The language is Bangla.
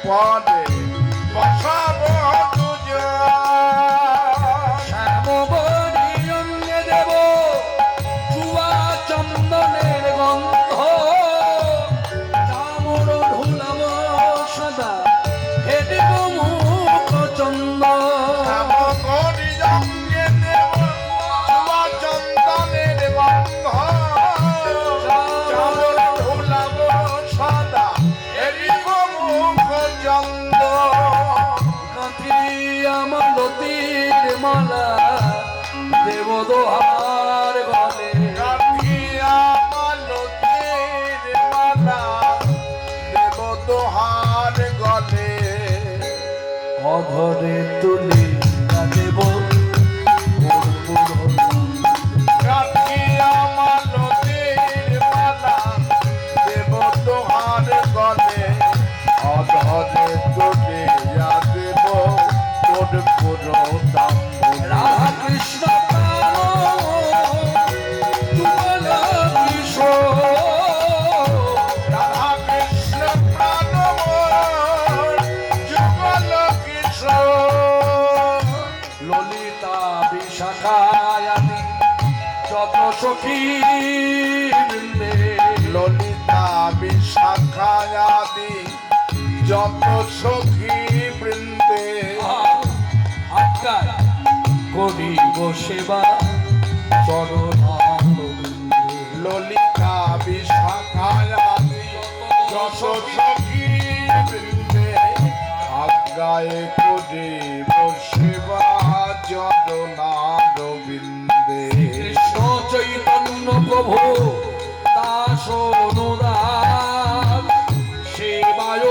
পরে বসাবো শ্যামবরী দেব চুয়া চন্দনের গন্ধ চামর ধুলাম সদা হেদিব মুখ চন্দ চন্দনের গন্ধ চামর ধুলাম সদা হেদিব মুখ চন্দ আমার লতির মালা দেব দোহার গলে দোহার গলে অধরে তুলি দেব মালতীর মালা দেব দোহার গলে অধরে তুলি দেব তোর পুরো দাম রাধা কৃষ্ণ রাধা কৃষ্ণ প্রাণ যুগল কিশোর ললিতা বিশাখায়ানি যত সখী বৃন্দে ললিতা বিশাখায়াদি যত সখী বৃন্দে আজ্ঞা করিব সেবা চরণারবিন্দে ললিতা বিশাখায়াদি যত সখী বৃন্দে আজ্ঞায় করিব সেবা চরণারবিন্দে কৃষ্ণ চৈতন্য প্রভু দাস অনুদাস সেবায়